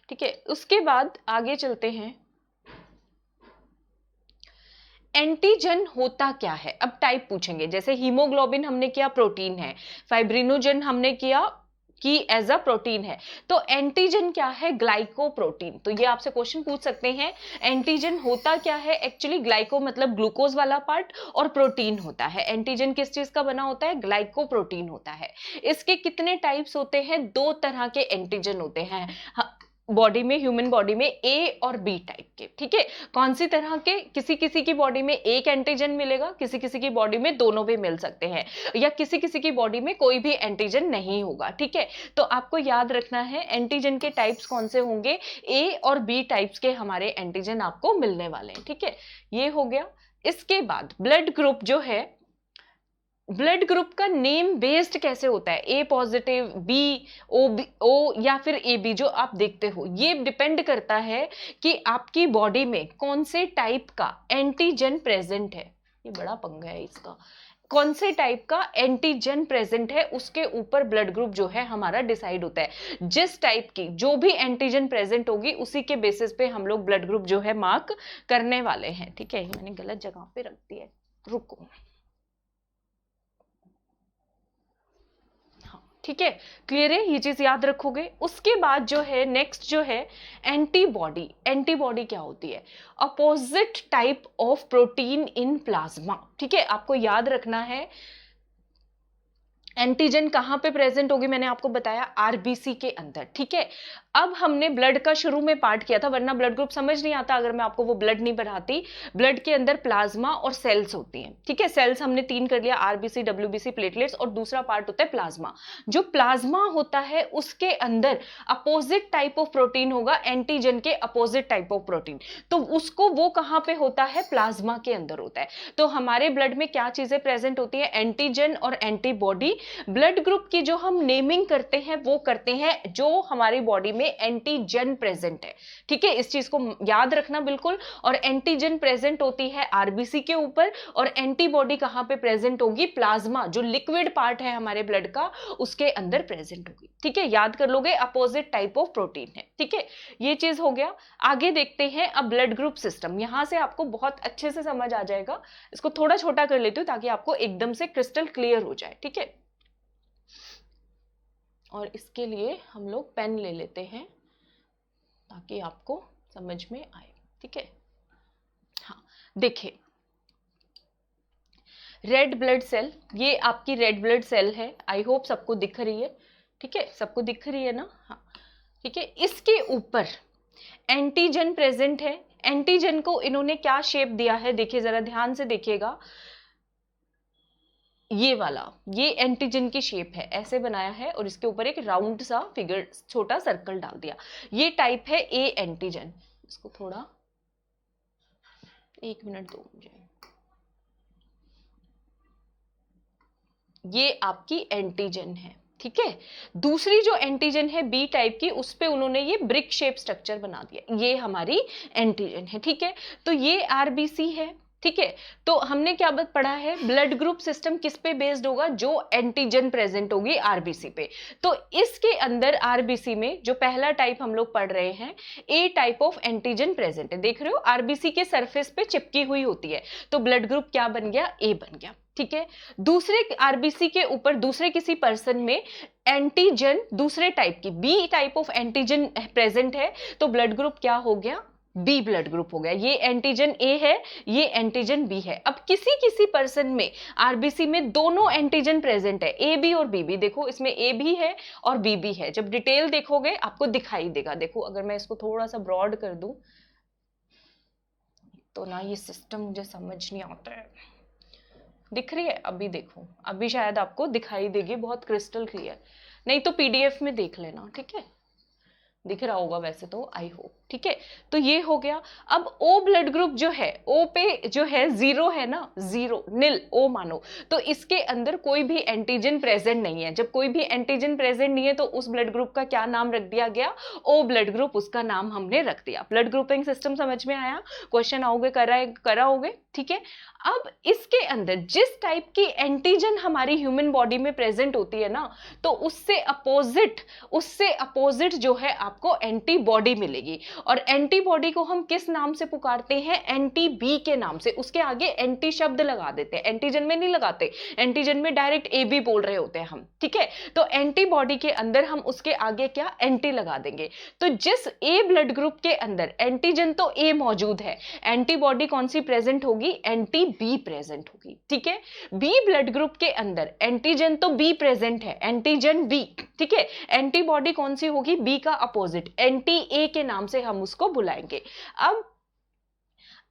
ठीक है, उसके बाद आगे चलते हैं। एंटीजन होता क्या है? अब टाइप पूछेंगे, जैसे हीमोग्लोबिन हमने किया प्रोटीन है, फाइब्रिनोजन हमने किया कि एज अ प्रोटीन है, तो एंटीजन क्या है? ग्लाइकोप्रोटीन। तो ये आपसे क्वेश्चन पूछ सकते हैं, एंटीजन होता क्या है? एक्चुअली ग्लाइको मतलब ग्लूकोज वाला पार्ट, और प्रोटीन होता है। एंटीजन किस चीज का बना होता है? ग्लाइकोप्रोटीन होता है। इसके कितने टाइप्स होते हैं? 2 तरह के एंटीजन होते हैं बॉडी में, ह्यूमन बॉडी में, ए और बी टाइप के। ठीक है, कौन सी तरह के? किसी किसी की बॉडी में एक एंटीजन मिलेगा, किसी किसी की बॉडी में दोनों भी मिल सकते हैं, या किसी किसी की बॉडी में कोई भी एंटीजन नहीं होगा। ठीक है, तो आपको याद रखना है एंटीजन के टाइप्स कौन से होंगे, ए और बी टाइप्स के हमारे एंटीजन आपको मिलने वाले हैं। ठीक है, ये हो गया। इसके बाद ब्लड ग्रुप जो है, ब्लड ग्रुप का नेम बेस्ड कैसे होता है? ए पॉजिटिव, बी, ओ या फिर ए बी, जो आप देखते हो, ये डिपेंड करता है कि आपकी बॉडी में कौन से टाइप का एंटीजन प्रेजेंट है। ये बड़ा पंगा है इसका, कौन से टाइप का एंटीजन प्रेजेंट है, उसके ऊपर ब्लड ग्रुप जो है हमारा डिसाइड होता है। जिस टाइप की जो भी एंटीजन प्रेजेंट होगी, उसी के बेसिस पे हम लोग ब्लड ग्रुप जो है मार्क करने वाले हैं। ठीक है, मैंने गलत जगह पे रख दिया है, रुको। ठीक है, क्लियर है, ये चीज याद रखोगे। उसके बाद जो है नेक्स्ट जो है एंटीबॉडी। एंटीबॉडी क्या होती है? Opposite type of protein in plasma. ठीक है, आपको याद रखना है एंटीजन कहां पे प्रेजेंट होगी, मैंने आपको बताया आरबीसी के अंदर। ठीक है, अब हमने ब्लड का शुरू में पार्ट किया था, वरना ब्लड ग्रुप समझ नहीं आता अगर मैं आपको वो ब्लड नहीं बढ़ाती। ब्लड के अंदर प्लाज्मा और सेल्स होती हैं। ठीक है, सेल्स हमने 3 कर लिया, आरबीसी, डब्ल्यूबीसी, प्लेटलेट्स, और दूसरा पार्ट होता है प्लाज्मा। जो प्लाज्मा होता है उसके अंदर अपोजिट टाइप ऑफ प्रोटीन होगा, एंटीजन के अपोजिट टाइप ऑफ प्रोटीन, तो उसको वो कहां पे होता है? प्लाज्मा के अंदर होता है। तो हमारे ब्लड में क्या चीजें प्रेजेंट होती है? एंटीजन और एंटीबॉडी। ब्लड ग्रुप की जो हम नेमिंग करते हैं वो करते हैं जो हमारी बॉडी में एंटीजन प्रेजेंट है। ठीक है, इस चीज को याद रखना बिल्कुल। और एंटीजन प्रेजेंट होती है आरबीसी के ऊपर, और एंटीबॉडी कहां पे प्रेजेंट होगी? प्लाज्मा, जो लिक्विड पार्ट है हमारे ब्लड का, उसके अंदर प्रेजेंट होगी। ठीक है, याद कर लोगे, अपोजिट टाइप ऑफ प्रोटीन है। ठीक है, ये चीज हो गया। आगे देखते हैं अब ब्लड ग्रुप सिस्टम। यहां से आपको बहुत अच्छे से समझ आ जाएगा। इसको थोड़ा छोटा कर लेती हूँ ताकि आपको एकदम से क्रिस्टल क्लियर हो जाए। ठीक है, और इसके लिए हम लोग पेन ले लेते हैं ताकि आपको समझ में आए। ठीक है, देखिए रेड ब्लड सेल, ये आपकी रेड ब्लड सेल है, आई होप सबको दिख रही है, ठीक है, सबको दिख रही है ना, हाँ ठीक है। इसके ऊपर एंटीजन प्रेजेंट है। एंटीजन को इन्होंने क्या शेप दिया है, देखिए जरा ध्यान से देखिएगा, ये वाला, ये एंटीजन की शेप है, ऐसे बनाया है और इसके ऊपर एक राउंड सा फिगर, छोटा सर्कल डाल दिया, ये टाइप है ए एंटीजन। इसको थोड़ा 1 मिनट दो मुझे, ये आपकी एंटीजन है, ठीक है। दूसरी जो एंटीजन है बी टाइप की, उस पे उन्होंने ये ब्रिक शेप स्ट्रक्चर बना दिया, ये हमारी एंटीजन है, ठीक है। तो ये आरबीसी है, ठीक है। तो हमने क्या बात पढ़ा है, ब्लड ग्रुप सिस्टम किस पे बेस्ड होगा, जो एंटीजन प्रेजेंट होगी आरबीसी पे। तो इसके अंदर आरबीसी में जो पहला टाइप हम लोग पढ़ रहे हैं, ए टाइप ऑफ एंटीजन प्रेजेंट है, देख रहे हो आरबीसी के सरफेस पे चिपकी हुई होती है, तो ब्लड ग्रुप क्या बन गया, ए बन गया, ठीक है। दूसरे आरबीसी के ऊपर दूसरे किसी पर्सन में एंटीजन दूसरे टाइप की B type of antigen present है, तो ब्लड ग्रुप क्या हो गया, बी ब्लड ग्रुप हो गया। ये एंटीजन ए है, ये एंटीजन बी है। अब किसी किसी पर्सन में आरबीसी में दोनों एंटीजन प्रेजेंट है, ए बी और बी बी, देखो इसमें ए भी है और बी भी है, जब डिटेल देखोगे आपको दिखाई देगा। देखो अगर मैं इसको थोड़ा सा ब्रॉड कर दूं तो ना ये सिस्टम मुझे समझ नहीं आता है, दिख रही है अभी, देखो अभी शायद आपको दिखाई देगी बहुत क्रिस्टल क्लियर, नहीं तो पीडीएफ में देख लेना, ठीक है, दिख रहा होगा वैसे तो, आई होप, ठीक है। तो ये हो गया। अब ओ ब्लड ग्रुप जो है, ओ पे जो है 0 है ना, 0 नील ओ मानो, तो इसके अंदर कोई भी एंटीजन प्रेजेंट नहीं है। जब कोई भी एंटीजन प्रेजेंट नहीं है तो उस ब्लड ग्रुप का क्या नाम रख दिया गया, ओ ब्लड ग्रुप, उसका नाम हमने रख दिया। ब्लड ग्रुपिंग सिस्टम समझ में आया, क्वेश्चन आओगे कराओगे, ठीक है। अब इसके अंदर जिस टाइप की एंटीजन हमारी ह्यूमन बॉडी में प्रेजेंट होती है ना, तो उससे अपोजिट जो है आपको एंटीबॉडी मिलेगी। और एंटीबॉडी को हम किस नाम से पुकारते हैं, एंटी बी के नाम से, उसके आगे एंटी शब्द लगा देते हैं, एंटीजन में नहीं लगाते, एंटीजन में डायरेक्ट ए बी बोल रहे होते हैं हम, ठीक है। तो एंटीबॉडी के अंदर हम उसके आगे क्या, एंटी लगा देंगे। तो जिस ए ब्लड ग्रुप के अंदर एंटीजन तो ए मौजूद है, एंटीबॉडी कौन सी प्रेजेंट होगी, एंटी बी प्रेजेंट होगी, ठीक है। बी ब्लड ग्रुप के अंदर एंटीजन तो बी प्रेजेंट है, एंटीजन बी, ठीक है। एंटीबॉडी कौन सी होगी, बी का अपोजिट, एंटी ए के नाम से हम उसको बुलाएंगे। अब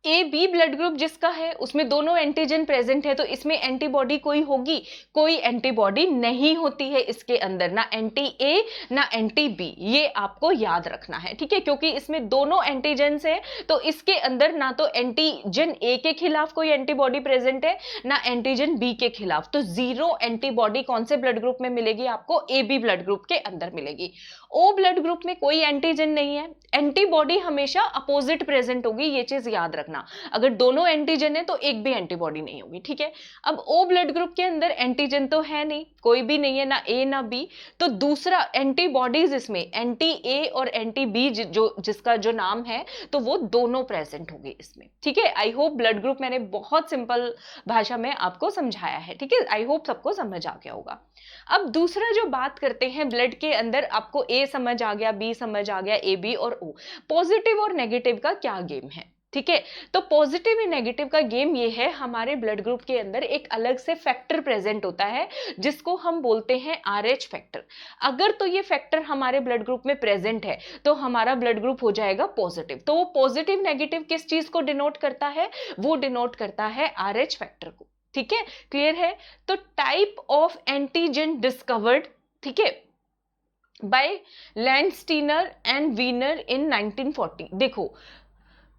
ए बी ब्लड ग्रुप जिसका है उसमें दोनों एंटीजन प्रेजेंट है, तो इसमें एंटीबॉडी कोई होगी, कोई एंटीबॉडी नहीं होती है इसके अंदर, ना एंटी ए ना एंटी बी, ये आपको याद रखना है, ठीक है। क्योंकि इसमें दोनों एंटीजन है तो इसके अंदर ना तो एंटीजन ए के खिलाफ कोई एंटीबॉडी प्रेजेंट है, ना एंटीजन बी के खिलाफ, तो 0 एंटीबॉडी कौन से ब्लड ग्रुप में मिलेगी आपको, ए बी ब्लड ग्रुप के अंदर मिलेगी। ओ ब्लड ग्रुप में कोई एंटीजन नहीं है, एंटीबॉडी हमेशा अपोजिट प्रेजेंट होगी, ये चीज याद रखना। अगर दोनों एंटीजन है तो एक भी एंटीबॉडी नहीं होगी, ठीक है। अब ओ ब्लड ग्रुप के अंदर एंटीजन तो है नहीं, कोई भी नहीं है, ना ए ना बी, तो दूसरा एंटीबॉडीज इसमें एंटी ए और एंटी बी जो जिसका जो नाम है, तो वो दोनों प्रेजेंट होगी इसमें, ठीक है। आई होप ब्लड ग्रुप मैंने बहुत सिंपल भाषा में आपको समझाया है, ठीक है, आई होप सबको समझ आ गया होगा। अब दूसरा जो बात करते हैं, ब्लड के अंदर आपको ए समझ आ गया, बी समझ आ गया, ए बी और ओ, पॉजिटिव और नेगेटिव का क्या गेम है, ठीक है। तो पॉजिटिव और नेगेटिव का गेम ये है, हमारे ब्लड ग्रुप के अंदर एक अलग से फैक्टर प्रेजेंट होता है जिसको हम बोलते हैं RH फैक्टर। अगर तो ये फैक्टर हमारे ब्लड ग्रुप में प्रेजेंट है तो हमारा ब्लड ग्रुप हो जाएगा पॉजिटिव। तो वो पॉजिटिव नेगेटिव किस चीज को डिनोट करता है, वो डिनोट करता है RH फैक्टर को, ठीक है, क्लियर है। तो टाइप ऑफ एंटीजन डिस्कवर्ड, ठीक है, बाय लैंडस्टीनर एंड वीनर इन 1940। देखो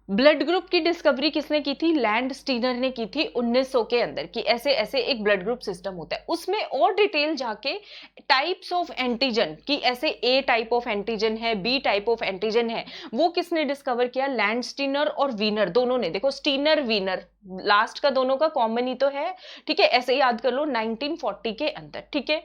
ब्लड ग्रुप की डिस्कवरी किसने की थी, लैंडस्टीनर ने की थी 1900 के अंदर, कि ऐसे ऐसे एक ब्लड ग्रुप सिस्टम होता है। उसमें और डिटेल जाके टाइप्स ऑफ एंटीजन की, ऐसे ए टाइप ऑफ एंटीजन है, बी टाइप ऑफ एंटीजन है, वो किसने डिस्कवर किया, लैंडस्टीनर और वीनर दोनों ने। देखो स्टीनर वीनर लास्ट का दोनों का कॉमन ही तो है, ठीक है, ऐसे याद कर लो 1940 के अंदर, ठीक है।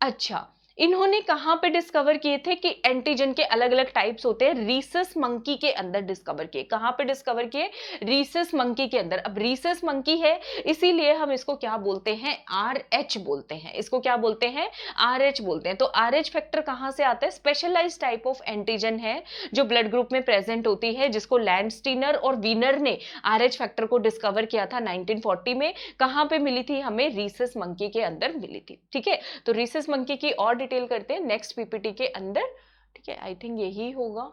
अच्छा इन्होंने कहां पे डिस्कवर किए थे कि एंटीजन के अलग अलग टाइप्स होते हैं, रीसस मंकी के अंदर डिस्कवर किए। कहां पे डिस्कवर किए? रीसस मंकी के अंदर। अब रीसस मंकी है इसीलिए हम इसको क्या बोलते हैं? RH बोलते हैं। इसको क्या बोलते हैं? RH बोलते हैं। तो RH फैक्टर कहां से आता है? स्पेशलाइज टाइप ऑफ एंटीजन है जो ब्लड ग्रुप में प्रेजेंट होती है, जिसको लैंडस्टीनर और वीनर ने RH फैक्टर को डिस्कवर किया था 1940 में। कहां पे मिली थी हमें? रीसस मंकी के अंदर मिली थी। ठीक है, तो रीसस मंकी की और डिटेल करते हैं नेक्स्ट पीपीटी के अंदर। ठीक है, आई थिंक यही होगा।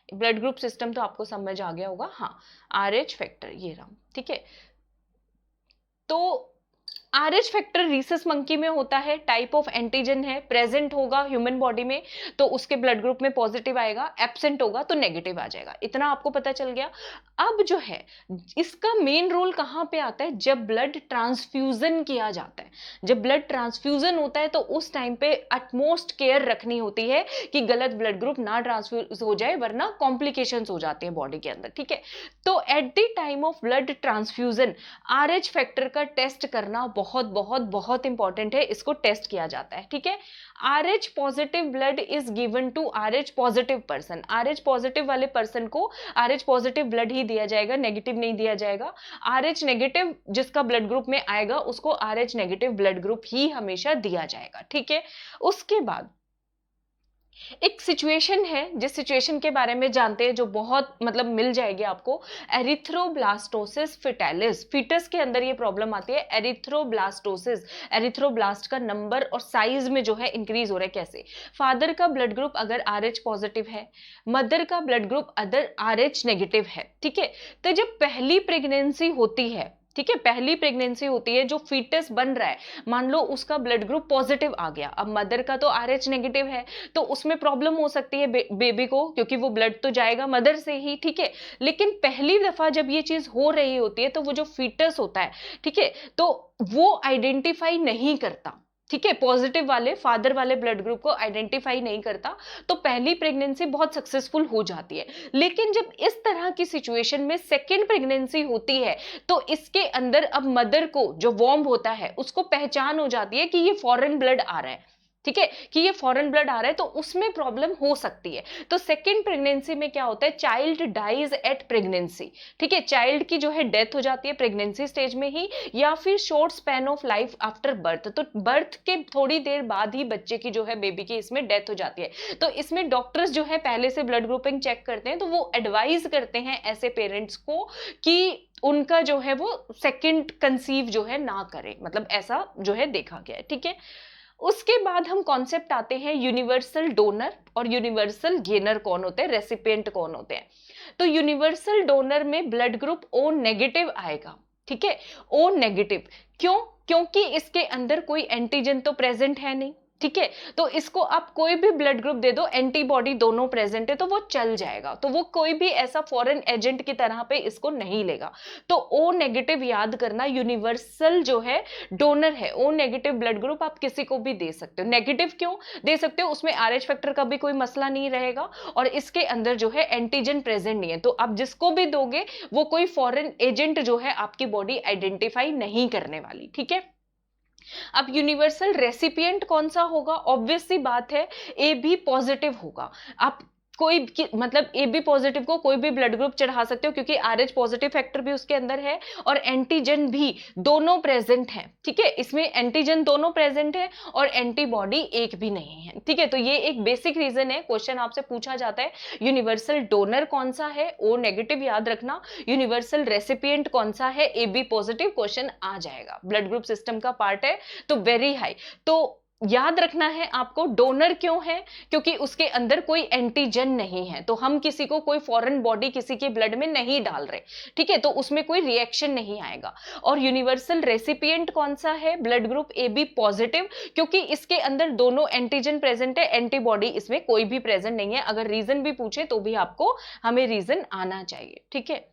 ब्लड ग्रुप सिस्टम तो आपको समझ आ गया होगा। हाँ, RH फैक्टर ये रहा। ठीक है, तो RH फैक्टर रीसस मंकी में होता है, टाइप ऑफ एंटीजन है, प्रेजेंट होगा ह्यूमन बॉडी में तो उसके ब्लड ग्रुप में पॉजिटिव आएगा, एब्सेंट होगा तो नेगेटिव आ जाएगा। इतना आपको पता चल गया। अब जो है इसका मेन रोल कहां पे आता है? जब ब्लड ट्रांसफ्यूजन किया जाता है। जब ब्लड ट्रांसफ्यूजन होता है तो उस टाइम पे अटमोस्ट केयर रखनी होती है कि गलत ब्लड ग्रुप ना ट्रांसफ्यूज हो जाए, वरना कॉम्प्लिकेशंस हो जाते हैं बॉडी के अंदर। ठीक है, तो at the time of blood transfusion RH factor का टेस्ट करना बहुत बहुत बहुत इंपॉर्टेंट है। इसको टेस्ट किया जाता है। ठीक है, RH positive blood is given to RH positive person. RH positive वाले पर्सन को RH पॉजिटिव ब्लड ही दिया जाएगा, नेगेटिव नहीं दिया जाएगा। RH नेगेटिव जिसका ब्लड ग्रुप में आएगा उसको RH नेगेटिव ब्लड ग्रुप ही हमेशा दिया जाएगा। ठीक है, उसके बाद एक सिचुएशन है जिस सिचुएशन के बारे में जानते हैं, जो बहुत मतलब मिल जाएगी आपको, एरिथ्रोब्लास्टोसिस फिटालिस। फीटस के अंदर ये प्रॉब्लम आती है, एरिथ्रोब्लास्टोसिस। एरिथ्रोब्लास्ट का नंबर और साइज में जो है इंक्रीज हो रहा है। कैसे? फादर का ब्लड ग्रुप अगर RH पॉजिटिव है, मदर का blood group other RH negative है। ठीक है, तो जब पहली प्रेगनेंसी होती है, ठीक है, पहली प्रेगनेंसी होती है, जो फीटस बन रहा है, मान लो उसका ब्लड ग्रुप पॉजिटिव आ गया, अब मदर का तो RH नेगेटिव है, तो उसमें प्रॉब्लम हो सकती है बेबी को, क्योंकि वो ब्लड तो जाएगा मदर से ही। ठीक है, लेकिन पहली दफा जब ये चीज हो रही होती है तो वो जो फीटस होता है, ठीक है, तो वो आइडेंटिफाई नहीं करता। ठीक है, पॉजिटिव वाले फादर वाले ब्लड ग्रुप को आइडेंटिफाई नहीं करता, तो पहली प्रेगनेंसी बहुत सक्सेसफुल हो जाती है। लेकिन जब इस तरह की सिचुएशन में सेकेंड प्रेगनेंसी होती है तो इसके अंदर अब मदर को जो वॉर्म होता है उसको पहचान हो जाती है कि ये फॉरेन ब्लड आ रहा है। ठीक है, कि ये फॉरेन ब्लड आ रहा है, तो उसमें प्रॉब्लम हो सकती है। तो सेकेंड प्रेगनेंसी में क्या होता है? Child dies at pregnancy. ठीक है, चाइल्ड की जो है डेथ हो जाती है प्रेगनेंसी स्टेज में ही, या फिर short span of life after birth. तो बर्थ के थोड़ी देर बाद ही बच्चे की जो है, बेबी की इसमें डेथ हो जाती है। तो इसमें डॉक्टर्स जो है पहले से ब्लड ग्रुपिंग चेक करते हैं, तो वो एडवाइज करते हैं ऐसे पेरेंट्स को कि उनका जो है वो सेकेंड कंसीव जो है ना करें, मतलब ऐसा जो है देखा गया है। ठीक है, उसके बाद हम कॉन्सेप्ट आते हैं यूनिवर्सल डोनर और यूनिवर्सल गेनर कौन होते हैं, रेसिपिएंट कौन होते हैं। तो यूनिवर्सल डोनर में ब्लड ग्रुप O नेगेटिव आएगा। ठीक है, O नेगेटिव क्यों? क्योंकि इसके अंदर कोई एंटीजन तो प्रेजेंट है नहीं। ठीक है, तो इसको आप कोई भी ब्लड ग्रुप दे दो, एंटीबॉडी दोनों प्रेजेंट है तो वो चल जाएगा, तो वो कोई भी ऐसा फॉरेन एजेंट की तरह पे इसको नहीं लेगा। तो O नेगेटिव याद करना यूनिवर्सल जो है डोनर है। O नेगेटिव ब्लड ग्रुप आप किसी को भी दे सकते हो। नेगेटिव क्यों दे सकते हो? उसमें RH फैक्टर का भी कोई मसला नहीं रहेगा और इसके अंदर जो है एंटीजन प्रेजेंट नहीं है, तो आप जिसको भी दोगे वो कोई फॉरेन एजेंट जो है आपकी बॉडी आइडेंटिफाई नहीं करने वाली। ठीक है, अब यूनिवर्सल रेसिपिएंट कौन सा होगा? ऑब्वियस सी बात है, AB पॉजिटिव होगा। आप कोई मतलब AB पॉजिटिव को कोई भी ब्लड ग्रुप चढ़ा सकते हो, क्योंकि RH पॉजिटिव फैक्टर भी उसके अंदर है और एंटीजन भी दोनों प्रेजेंट है। ठीक है, इसमें एंटीजन दोनों प्रेजेंट है और एंटीबॉडी एक भी नहीं है। ठीक है, तो ये एक बेसिक रीजन है। क्वेश्चन आपसे पूछा जाता है यूनिवर्सल डोनर कौन सा है, O नेगेटिव याद रखना। यूनिवर्सल रेसिपिएंट कौन सा है, AB पॉजिटिव। क्वेश्चन आ जाएगा, ब्लड ग्रुप सिस्टम का पार्ट है तो वेरी हाई। तो याद रखना है आपको, डोनर क्यों है? क्योंकि उसके अंदर कोई एंटीजन नहीं है, तो हम किसी को कोई फॉरेन बॉडी किसी के ब्लड में नहीं डाल रहे। ठीक है, तो उसमें कोई रिएक्शन नहीं आएगा। और यूनिवर्सल रेसिपिएंट कौन सा है? ब्लड ग्रुप AB पॉजिटिव, क्योंकि इसके अंदर दोनों एंटीजन प्रेजेंट है, एंटीबॉडी इसमें कोई भी प्रेजेंट नहीं है। अगर रीजन भी पूछे तो भी आपको हमें रीजन आना चाहिए। ठीक है,